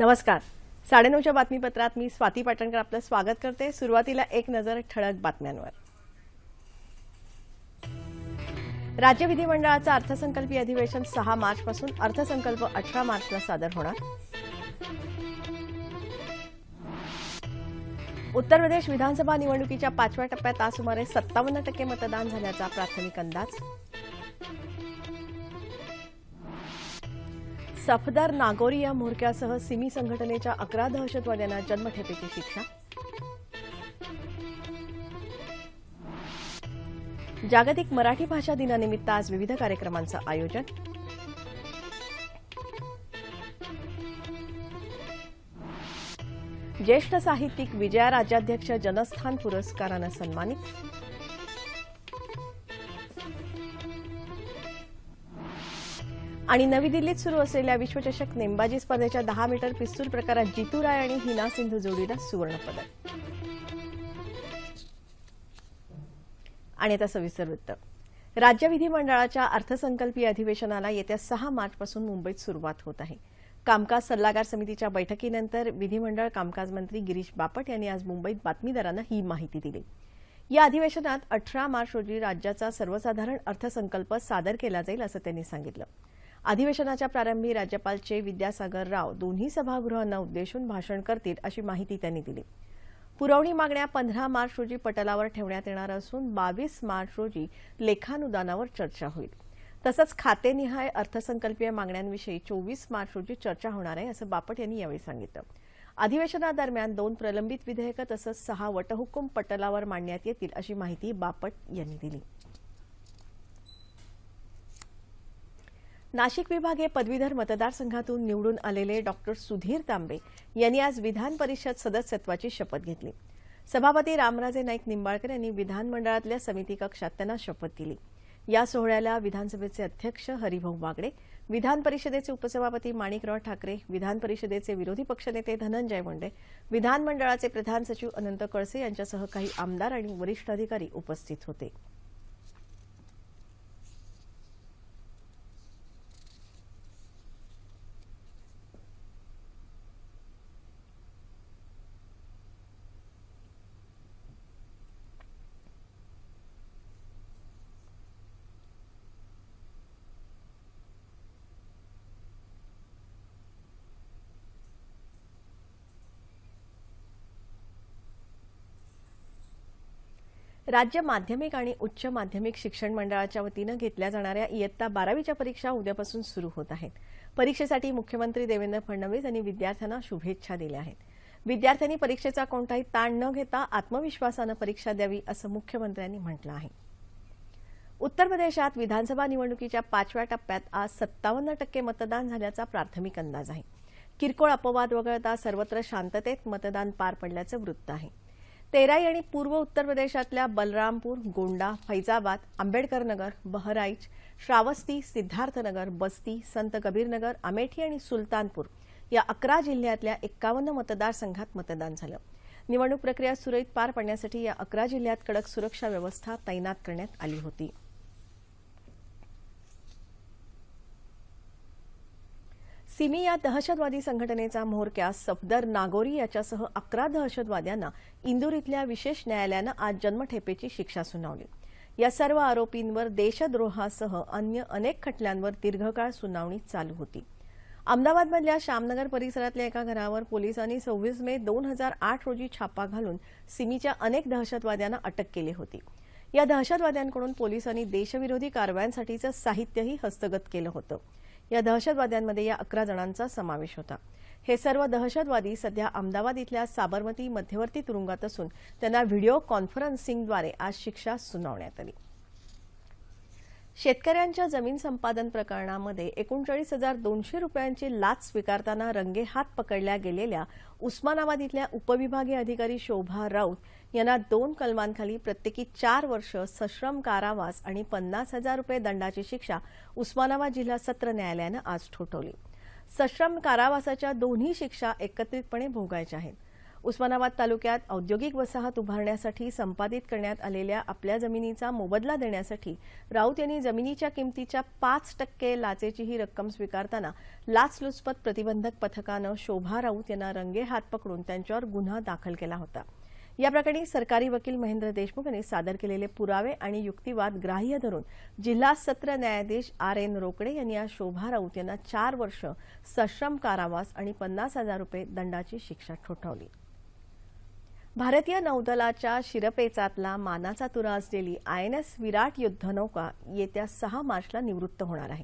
नमस्कार. 9:30च्या बातमीपत्रात मी स्वाती पाटणकर आपलं स्वागत करते. सुरुवातीला एक नजर ठळक बातम्यांवर. राज्य विधिमंडळाचं अर्थसंकल्पीय अधिवेशन 6 मार्चपासून, अर्थसंकल्प 18 मार्चला सादर होणार. उत्तर प्रदेश विधानसभा निवडणुकीच्या 5व्या टप्प्यात आज सुमारे 57% मतदान झाल्याचा प्राथमिक अंदाज. सफदर नागोरी या म्होरक्यासह सिमी संघटनेच्या 11 दहशतवाद्यांना जन्मठेपेची शिक्षा. जागतिक मराठी भाषा दिनानिमित्त आज विविध कार्यक्रमांचं आयोजन. ज्येष्ठ साहित्यिक विजया राज्याध्यक्ष जनस्थान पुरस्कारानं सन्मानित. आणि नवी दिल्लीत सुरू असलेल्या विश्वचषक नेमबाजी स्पर्धेच्या 10 मीटर पिस्तूल प्रकारात जितू राय आणि हिना सिंधू जोडीला सुवर्णपदक. आणि आता सविस्तर वृत्त. राज्य विधिमंडळाच्या अर्थसंकल्पीय अधिवेशनाला येत्या 6 मार्चपासून मुंबईत सुरुवात होत आहे. कामकाज सल्लागार समितीच्या बैठकीनंतर विधिमंडळ कामकाज मंत्री गिरीश बापट यांनी आज मुंबईत बातमीदारांना ही माहिती दिली. या अधिवेशनात 18 मार्च रोजी राज्याचा सर्वसाधारण अर्थसंकल्प सादर केला जाईल असं त्यांनी सांगितलं. अधिवेशनाच्या प्रारंभी राज्यपाल चे विद्यासागर राव दोन्ही सभागृहांना उद्देशून भाषण करतील अशी माहिती त्यांनी दिली. पुरवणी मागण्या 15 मार्च रोजी पटलावर ठेवण्यात येणार असून 22 मार्च रोजी लेखानुदानावर चर्चा होईल. तसंच खातेनिहाय अर्थसंकल्पीय मागण्यांविषयी 24 मार्च रोजी चर्चा होणार आहे असं बापट यांनी यावेळी सांगितलं. अधिवेशनादरम्यान 2 प्रलंबित विधेयकं तसंच 6 वटहुकूम पटलावर मांडण्यात येतील अशी माहिती बापट यांनी दिली. नाशिक विभागीय पदवीधर मतदारसंघातून निवडून आलेले डॉक्टर सुधीर तांबे यांनी आज विधान परिषद सदस्यत्वाची शपथ घेतली. सभापती रामराजे नाईक निंबाळकर यांनी विधानमंडळातल्या समिती कक्षात त्यांना शपथ दिली. या सोहळ्याला विधानसभेचे अध्यक्ष हरिभाऊ बागडे, विधान परिषदेचे उपसभापती माणिकराव ठाकरे, विधान परिषदेचे विरोधी पक्षनेते धनंजय मुंडे, विधानमंडळाचे प्रधान सचिव अनंत कळसे यांच्यासह काही आमदार आणि वरिष्ठ अधिकारी उपस्थित होते. राज्य माध्यमिक आणि उच्च माध्यमिक शिक्षण मंडळाच्या वतीनं घेतल्या जाणाऱ्या इयत्ता 12वीच्या परीक्षा उद्यापासून सुरू होत आहेत. परीक्षेसाठी मुख्यमंत्री देवेंद्र फडणवीस यांनी विद्यार्थ्यांना शुभेच्छा दिल्या आहेत. विद्यार्थ्यांनी परीक्षेचा कोणताही ताण न घेता आत्मविश्वासानं परीक्षा द्यावी असं मुख्यमंत्र्यांनी म्हटलं आहे. उत्तर प्रदेशात विधानसभा निवडणुकीच्या 5व्या टप्प्यात आज 57% मतदान झाल्याचा प्राथमिक अंदाज आहे. किरकोळ अपवाद वगळता सर्वत्र शांततेत मतदान पार पडल्याचं वृत्त आहे. तेराई आणि पूर्व उत्तर प्रदेशातल्या बलरामपूर, गोंडा, फैजाबाद, आंबेडकर नगर, बहराइच, श्रावस्ती, सिद्धार्थनगर, बस्ती, संत कबीरनगर, अमेठी आणि सुलतानपूर या 11 जिल्ह्यातल्या 51 मतदारसंघात मतदान झालं. निवडणूक प्रक्रिया सुरळीत पार पाडण्यासाठी या 11 जिल्ह्यात कडक सुरक्षा व्यवस्था तैनात करण्यात आली होती. सिमी या दहशतवादी संघटनेचा म्होरक्या सफदर नागोरी याच्यासह 11 दहशतवाद्यांना इंदूर इथल्या विशेष न्यायालयानं आज जन्मठेपेची शिक्षा सुनावली. या सर्व आरोपींवर देशद्रोहासह अन्य अनेक खटल्यांवर दीर्घकाळ सुनावणी चालू होती. अहमदाबादमधल्या श्यामनगर परिसरातल्या एका घरावर पोलिसांनी 26 मे 2008 रोजी छापा घालून सिमीच्या अनेक दहशतवाद्यांना अटक केली होती. या दहशतवाद्यांकडून पोलिसांनी देशविरोधी कारवायांसाठीचं साहित्यही हस्तगत केलं होतं. या दहशतवाद्यांमध्ये या 11 जणांचा समावेश होता. हे सर्व दहशतवादी सध्या अहमदाबाद इथल्या साबरमती मध्यवर्ती तुरुंगात असून त्यांना व्हिडिओ कॉन्फरन्सिंगद्वारे आज शिक्षा सुनावण्यात आली. शेतकऱ्यांच्या जमीन संपादन प्रकरणामध्ये 39,200 रुपयांची लाच स्वीकारताना रंगेहात पकडल्या गेलेल्या उस्मानाबाद इथल्या उपविभागीय अधिकारी शोभा राऊत यांना 2 कलमांखाली प्रत्येकी 4 वर्ष सश्रम कारावास आणि 50,000 रुपये दंडाची शिक्षा उस्मानाबाद जिल्हा सत्र न्यायालयानं आज ठोठावली. सश्रम कारावासाच्या दोन्ही शिक्षा एकत्रितपणे भोगायच्या आहेत. उस्मानाबाद तालुक्यात औद्योगिक वसाहत उभारण्यासाठी संपादित करण्यात आलेल्या आपल्या जमिनीचा मोबदला देण्यासाठी राऊत यांनी जमिनीच्या किमतीच्या 5% लाचेची ही रक्कम स्वीकारताना लाचलुचपत प्रतिबंधक पथकानं शोभा राऊत यांना रंगेहात पकडून त्यांच्यावर गुन्हा दाखल केला होता। या प्रकरणी सरकारी वकील महेंद्र देशमुख यांनी सादर केलेले पुरावे आणि युक्तिवाद ग्राह्य धरून जिल्हा सत्र न्यायाधीश RN रोकडे यांनी या शोभा राऊत यांना 4 वर्ष सश्रम कारावास आणि 50,000 रुपये दंडाची शिक्षा ठोठावली। भारतीय नौदलाच्या शिरपेचातला मानाचा तुरा असलेली INS विराट युद्धनौका येत्या 6 मार्चला निवृत्त होणार आहे।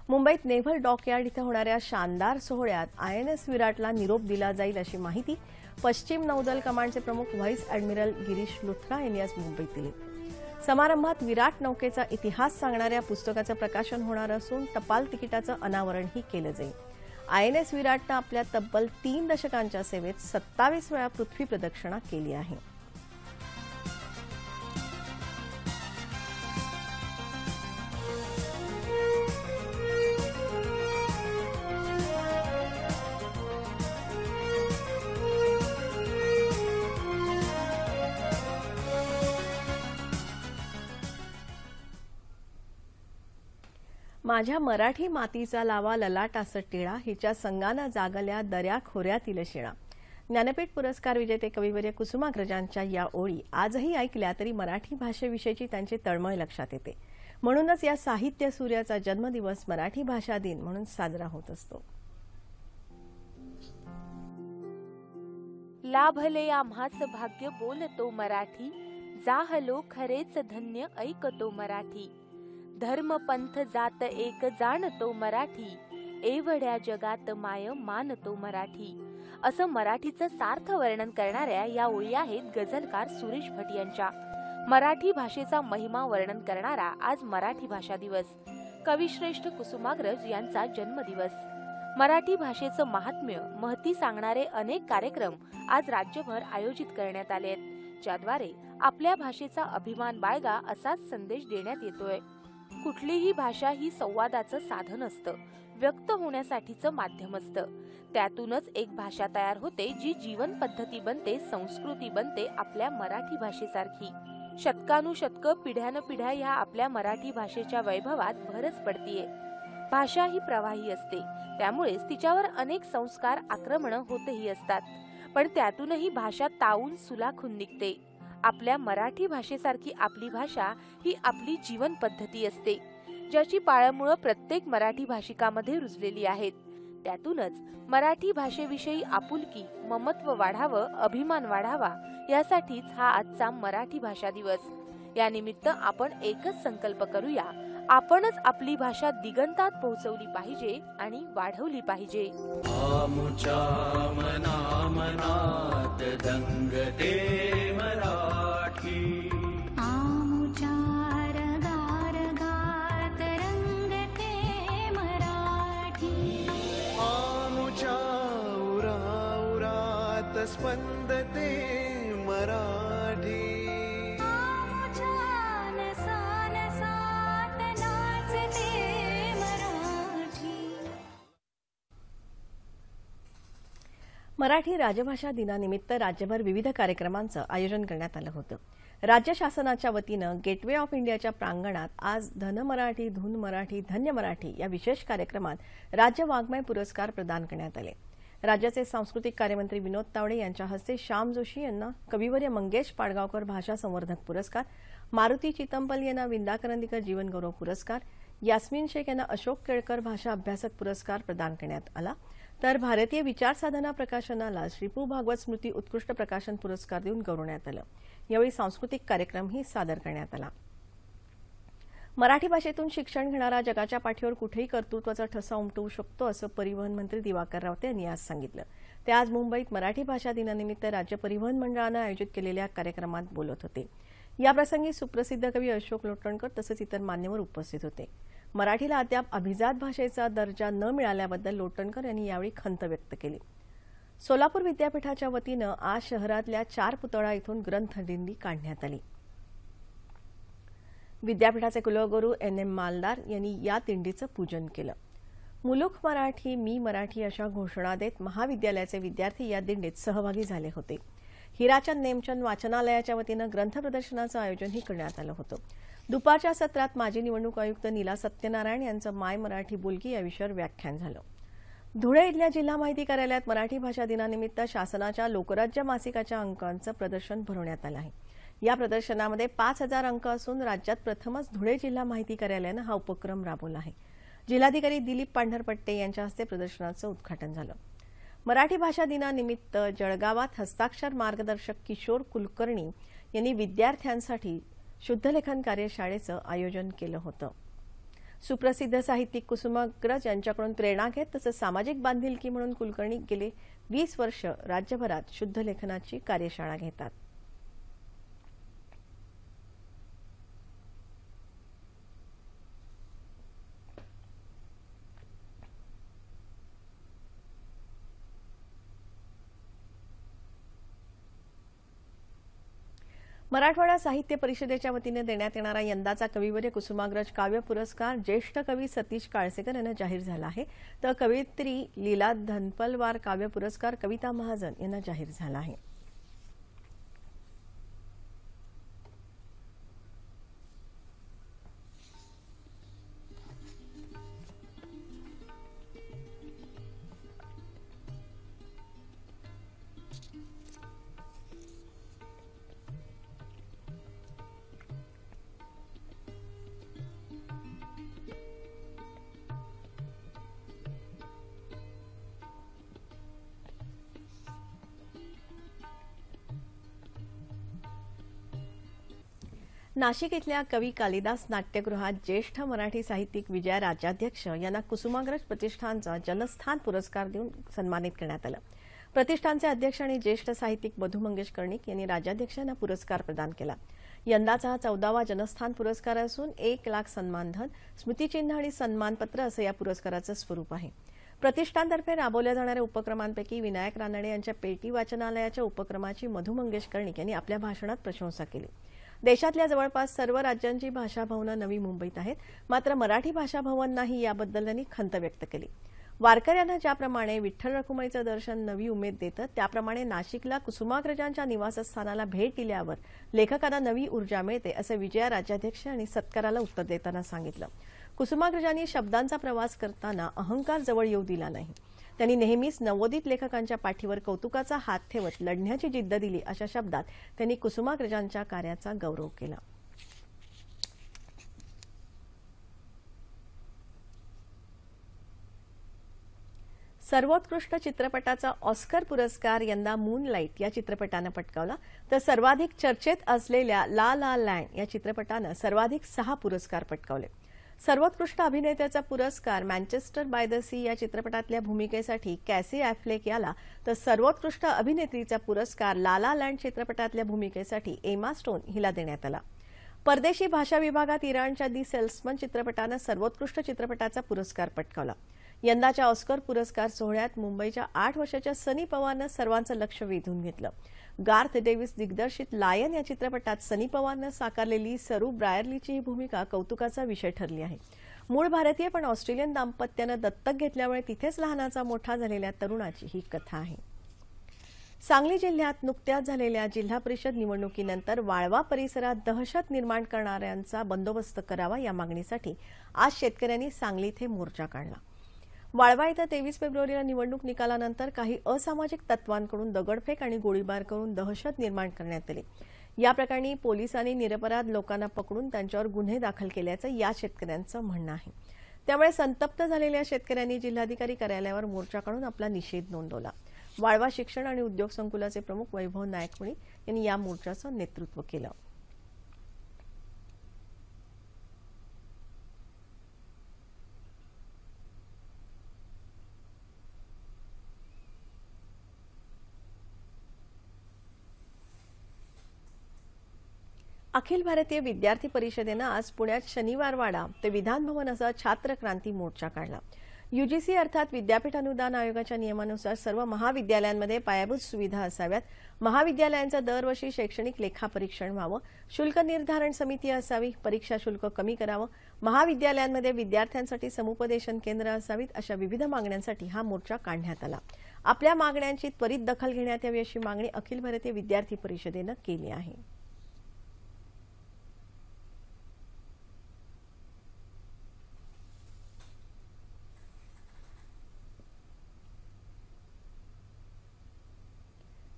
मुंबईत नेव्हल डॉकयार्ड इथं होणाऱ्या शानदार सोहळ्यात INS विराटला निरोप दिला जाईल अशी माहिती पश्चिम नौदल कमांडचे प्रमुख व्हाईस ॲडमिरल गिरीश लुथरा यांनी आज मुंबईत दिली। समारंभात विराट नौकेचा इतिहास सांगणाऱ्या पुस्तकाचं प्रकाशन होणार असून टपाल तिकिटाचं अनावरणही केलं जाईल। INS विराटनं आपल्या तब्बल 3 दशकांच्या सेवेत 27 वेळा पृथ्वी प्रदक्षिणा केली आहे। माझ्या मराठी मातीचा लावा ललाटास टिळा हिच्या संगानं जागल्या दऱ्या खोऱ्यातील शिळा। ज्ञानपीठ पुरस्कार विजेते कविवर्य कुसुमाग्रजांच्या या ओळी आजही ऐकल्या तरी मराठी भाषेविषयीची त्यांची तळमळ लक्षात येते। म्हणूनच या साहित्य सूर्याचा जन्मदिवस मराठी भाषा दिन म्हणून साजरा होत असतो। लाभले आम्हास भाग्य बोलतो मराठी, जाहलो खरेच धन्य ऐकतो मराठी। धर्म पंथ जात एक जाणतो मराठी, एवढ्या जगात माय मानतो मराठी। असं मराठीचं सार्थ वर्णन करणाऱ्या या ओळी आहेत गझलकार सुरेश भट यांच्या। मराठी भाषेचा महिमा वर्णन करणारा आज मराठी भाषा दिवस, कविश्रेष्ठ कुसुमाग्रज यांचा जन्मदिवस। मराठी भाषेचं महात्म्य महती सांगणारे अनेक कार्यक्रम आज राज्यभर आयोजित करण्यात आले आहेत, ज्याद्वारे आपल्या भाषेचा अभिमान बाळगा असाच संदेश देण्यात येतोय। कुठलीही भाषा ही संवादाचं साधन असतं, व्यक्त होण्यासाठीचं माध्यम असतं। त्यातूनच एक भाषा तयार होते जी जीवन पद्धती बनते, संस्कृती बनते आपल्या मराठी भाषेसारखी। शतकानुशतक पिढ्यानपिढ्या या आपल्या मराठी भाषेच्या वैभवात भरच पडतीये। भाषा ही प्रवाही असते, त्यामुळेच तिच्यावर अनेक संस्कार आक्रमण होतही असतात, पण त्यातूनही भाषा तावून सुलाखून निघते। आपल्या मराठी भाषेसारखी आपली भाषा ही आपली जीवन पद्धती असते, ज्याची पाळंमुळं प्रत्येक मराठी भाषिकामध्ये रुजलेली आहेत। त्यातूनच मराठी भाषेविषयी आपुलकी, ममत्व वाढावं, अभिमान वाढावा, यासाठीच हा आजचा मराठी भाषा दिवस। या निमित्त आपण एकच संकल्प करूया, आपणच आपली भाषा दिगंतात पोहोचवली पाहिजे आणि वाढवली पाहिजे। आमुच्या मनामनात दंगते मराठी, आमुच्या रगारगात रंगते मराठी, आमुच्या उराउरात स्पंदते मराठी, मराठी राजभाषा दिनानिमित्त राज्यभर विविध कार्यक्रमांचं आयोजन करण्यात आलं होतं। राज्य शासनाच्या वतीनं गेटवे ऑफ इंडियाच्या प्रांगणात आज धन मराठी, धून मराठी, धन्य मराठी या विशेष कार्यक्रमात राज्य वाङ्मय पुरस्कार प्रदान करण्यात आले। राज्याचे सांस्कृतिक कार्यमंत्री विनोद तावडे यांच्या हस्ते श्याम जोशी यांना कविवर्य मंगेश पाडगावकर भाषा संवर्धक पुरस्कार, मारुती चितंपल यांना विंदा करंदीकर जीवनगौरव पुरस्कार, यास्मीन शेख यांना अशोक केळकर भाषा अभ्यासक पुरस्कार प्रदान करण्यात आला, तर भारतीय विचार साधना प्रकाशनाला श्रीपू भागवत स्मृती उत्कृष्ट प्रकाशन पुरस्कार देऊन गौरवण्यात आलं। यावेळी सांस्कृतिक कार्यक्रमही सादर करण्यात आला। मराठी भाषेतून शिक्षण घेणारा जगाच्या पाठीवर कुठेही कर्तृत्वाचा ठसा उमटवू शकतो असं परिवहन मंत्री दिवाकर रावते यांनी आज सांगितलं। ते आज मुंबईत मराठी भाषा दिनानिमित्त राज्य परिवहन मंडळानं आयोजित केलेल्या कार्यक्रमात बोलत होते। याप्रसंगी सुप्रसिद्ध कवी अशोक लोटणकर तसंच इतर मान्यवर उपस्थित होते। मराठीला अद्याप अभिजात भाषेचा दर्जा न मिळाल्याबद्दल लोटणकर यांनी यावेळी खंत व्यक्त केली। सोलापूर विद्यापीठाच्या वतीनं आज शहरातल्या 4 पुतळा इथून ग्रंथदिंडी काढण्यात आली। विद्यापीठाचे कुलगुरू NM मालदार यांनी या दिंडीचं पूजन केलं। मुलुख मराठी मी मराठी अशा घोषणा देत महाविद्यालयाचे विद्यार्थी या दिंडीत सहभागी झाले होते. हिराचंद नेमचंद वाचनालयाच्या वतीनं ग्रंथ प्रदर्शनाचं आयोजनही करण्यात आलं होतं. दुपारच्या सत्रात माजी निवडणूक आयुक्त नीला सत्यनारायण यांचं माय मराठी बोलकी या विषयावर व्याख्यान झालं. धुळे इथल्या जिल्हा माहिती कार्यालयात मराठी भाषा दिनानिमित्त शासनाच्या लोकराज्य मासिकाच्या अंकांचं प्रदर्शन भरवण्यात आलं आहे. या प्रदर्शनामध्ये 5,000 अंक असून राज्यात प्रथमच धुळे जिल्हा माहिती कार्यालयानं हा उपक्रम राबवला आहे. जिल्हाधिकारी दिलीप पांढरपट्टे यांच्या हस्ते प्रदर्शनाचं उद्घाटन झालं. मराठी भाषा दिनानिमित्त जळगावात हस्ताक्षर मार्गदर्शक किशोर कुलकर्णी यांनी विद्यार्थ्यांसाठी शुद्धलेखन कार्यशाळेचं आयोजन केलं होतं. सुप्रसिद्ध साहित्यिक कुसुमाग्रज यांच्याकडून प्रेरणा घेत तसंच सामाजिक बांधिलकी म्हणून कुलकर्णी गेले 20 वर्ष राज्यभरात शुद्धलेखनाची कार्यशाळा घेतात. मराठवाडा साहित्य परिषदेच्या वतीने देण्यात येणारा यंदाचा कविवर्य कुसुमाग्रज काव्य पुरस्कार ज्येष्ठ कवी सतीश काळसेकर यांना जाहीर झाला आहे. तर कवयित्री लीला धनपलवार काव्य पुरस्कार कविता महाजन यांना जाहीर झाला आहे. नाशिक इथल्या कवी कालिदास नाट्यगृहात ज्येष्ठ मराठी साहित्यिक विजया राजाध्यक्ष यांना कुसुमाग्रज प्रतिष्ठानचा जनस्थान पुरस्कार देऊन सन्मानित करण्यात आलं. प्रतिष्ठानचे अध्यक्ष आणि ज्येष्ठ साहित्यिक मधु मंगेश कर्णिक यांनी राजाध्यक्षांना पुरस्कार प्रदान केला. यंदाचा हा 14वा जनस्थान पुरस्कार असून 1 लाख सन्मानधन, स्मृतिचिन्ह आणि सन्मानपत्र असं या पुरस्काराचं स्वरूप आहे. प्रतिष्ठानतर्फे राबवल्या जाणाऱ्या उपक्रमांपैकी विनायक रानडे यांच्या पेटी वाचनालयाच्या उपक्रमाची मधु मंगेश कर्णिक यांनी आपल्या भाषणात प्रशंसा केली. देशातल्या जवळपास सर्व राज्यांची भाषा भवनं नवी मुंबईत आहेत, मात्र मराठी भाषा भवन नाही याबद्दल त्यांनी खंत व्यक्त केली. वारकऱ्यांना ज्याप्रमाणे विठ्ठल रखुमाईचं दर्शन नवी उमेद देतं, त्याप्रमाणे नाशिकला कुसुमाग्रजांच्या निवासस्थानाला भेट दिल्यावर लेखकांना नवी ऊर्जा मिळते, असं विजया राजाध्यक्ष यांनी सत्काराला उत्तर देताना सांगितलं. कुसुमाग्रजांनी शब्दांचा प्रवास करताना अहंकार जवळ येऊ दिला नाही. त्यांनी नेहमीच नवोदित लेखकांच्या पाठीवर कौतुकाचा हात ठेवत लढण्याची जिद्द दिली, अशा शब्दात त्यांनी कुसुमाग्रजांच्या कार्याचा गौरव केला. सर्वोत्कृष्ट चित्रपटाचा ऑस्कर पुरस्कार यंदा मूनलाईट या चित्रपटानं पटकावला. तर सर्वाधिक चर्चेत असलेल्या ला ला लँड या चित्रपटानं सर्वाधिक 6 पुरस्कार पटकावले. सर्वोत्कृष्ट अभिनेत्याचा पुरस्कार मँचेस्टर बाय द सी या चित्रपटातल्या भूमिकेसाठी कॅसी ॲफ्लेक याला, तर सर्वोत्कृष्ट अभिनेत्रीचा पुरस्कार ला ला लँड चित्रपटातल्या भूमिकेसाठी एमा स्टोन हिला देण्यात आला. परदेशी भाषा विभागात इराणच्या दी सेल्समन चित्रपटानं सर्वोत्कृष्ट चित्रपटाचा पुरस्कार पटकावला. यंदाच्या ऑस्कर पुरस्कार सोहळ्यात मुंबईच्या 8 वर्षाच्या सनी पवारनं सर्वांचं लक्ष वेधून घेतलं. गार्थ डेव्हिस दिग्दर्शित लायन या चित्रपटात सनी पवारनं साकारलेली सरू ब्रायरलीची ही भूमिका कौतुकाचा विषय ठरली आहे. मूळ भारतीय पण ऑस्ट्रेलियन दाम्पत्यानं दत्तक घेतल्यामुळे तिथेच लहानाचा मोठा झालेल्या तरुणाची ही कथा आहे. सांगली जिल्ह्यात नुकत्याच झालेल्या जिल्हा परिषद निवडणुकीनंतर वाळवा परिसरात दहशत निर्माण करणाऱ्यांचा बंदोबस्त करावा या मागणीसाठी आज शेतकऱ्यांनी सांगली इथे मोर्चा काढला. वाळवा इथं 23 फेब्रुवारीला निवडणूक निकालानंतर काही असामाजिक तत्वांकडून दगडफेक आणि गोळीबार करून दहशत निर्माण करण्यात आली. या प्रकरणी पोलिसांनी निरपराध लोकांना पकडून त्यांच्यावर गुन्हे दाखल केल्याचं या शेतकऱ्यांचं म्हणणं आहे. त्यामुळे संतप्त झालेल्या शेतकऱ्यांनी जिल्हाधिकारी कार्यालयावर मोर्चा काढून आपला निषेध नोंदवला. वाळवा शिक्षण आणि उद्योग संकुलाचे प्रमुख वैभव नायकवणी यांनी या मोर्चाचं नेतृत्व केलं. अखिल भारतीय विद्यार्थी परिषदेनं आज पुण्यात शनिवारवाडा ते विधान भवन असा छात्र क्रांती मोर्चा काढला. यूजीसी अर्थात विद्यापीठ अनुदान आयोगाच्या नियमानुसार सर्व महाविद्यालयांमध्ये पायाभूत सुविधा असाव्यात. महाविद्यालयांचं दरवर्षी शैक्षणिक लेखापरीक्षण व्हावं. शुल्क निर्धारण समिती असावी. परीक्षा शुल्क कमी करावं. महाविद्यालयांमध्ये विद्यार्थ्यांसाठी समुपदेशन केंद्र असावीत. अशा विविध मागण्यांसाठी हा मोर्चा काढण्यात आला. आपल्या मागण्यांची त्वरित दखल घेण्यात यावी अशी मागणी अखिल भारतीय विद्यार्थी परिषदेनं केली आहे.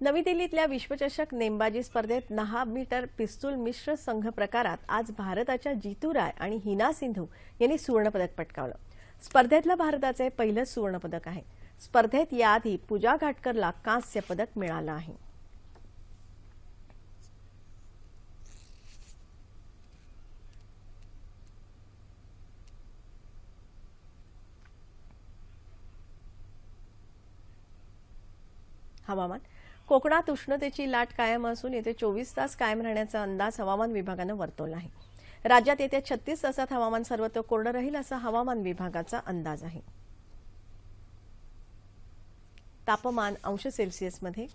नवी दिल्लीतल्या विश्वचषक नेमबाजी स्पर्धेत 10 मीटर पिस्तूल मिश्र संघ प्रकारात आज भारताच्या जीतू राय आणि हिना सिंधू यांनी सुवर्णपदक पटकावलं. स्पर्धेतलं भारताचे पहिलं सुवर्णपदक आहे. स्पर्धेत याआधी पूजा घाटकरला कांस्य पदक मिळालं आहे. हवामान. कोकणात उष्णतेची लाट कायम असून येते 24 तास कायम राहण्याचा अंदाज हवामान विभागानं वर्तवला आहे. राज्यात येत्या 36 तासात हवामान सर्वत्र कोरडं राहील असा हवामान विभागाचा अंदाज आहे. तापमान अंश सेल्सिअसमध्ये.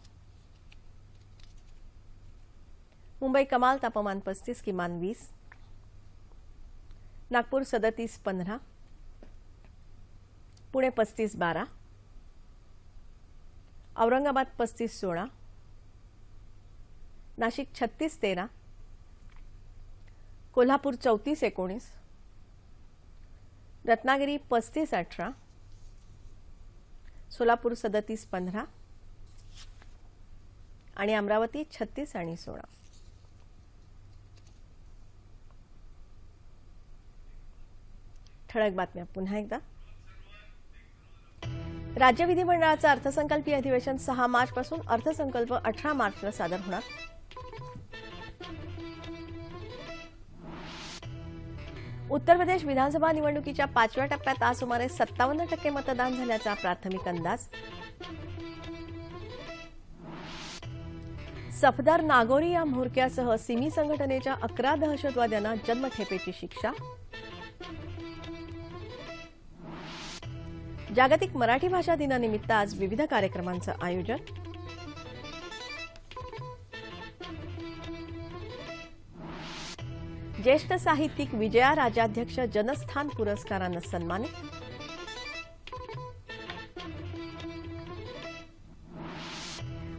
मुंबई कमाल तापमान 35, किमान 20. नागपूर 37-15. पुणे 35-12. औरंगाबाद 35-16. नाशिक 36-13. कोल्हापूर 34-19. रत्नागिरी 35-18. सोलापूर 37-15 आणि अमरावती 36 आणि 16. ठळक बातम्या पुन्हा एकदा. राज्य विधिमंडळाचं अर्थसंकल्पीय अधिवेशन 6 मार्चपासून अर्थसंकल्प 18 मार्चला सादर होणार. उत्तर प्रदेश विधानसभा निवडणुकीच्या 5व्या टप्प्यात आज सुमारे 57% मतदान झाल्याचा प्राथमिक अंदाज. सफदर नागोरी या म्होरक्यासह सिमी संघटनेच्या 11 दहशतवाद्यांना जन्मठेपेची शिक्षा. जागतिक मराठी भाषा दिनानिमित्त आज विविध कार्यक्रमांचं आयोजन. ज्येष्ठ साहित्यिक विजया राजाध्यक्ष जनस्थान पुरस्कारानं सन्मानित.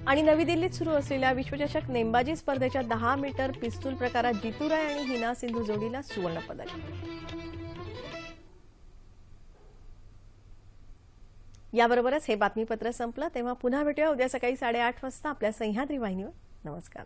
आणि नवी दिल्लीत सुरू असलेल्या विश्वचषक नेमबाजी स्पर्धेच्या 10 मीटर पिस्तूल प्रकारात जीतू राय आणि हिना सिंधू जोडीला सुवर्णपदक. याबरोबरच हे बातमीपत्र संपलं. तेव्हा पुन्हा भेटूया उद्या सकाळी 8:30 वाजता आपल्या सह्याद्री वाहिनीवर. नमस्कार.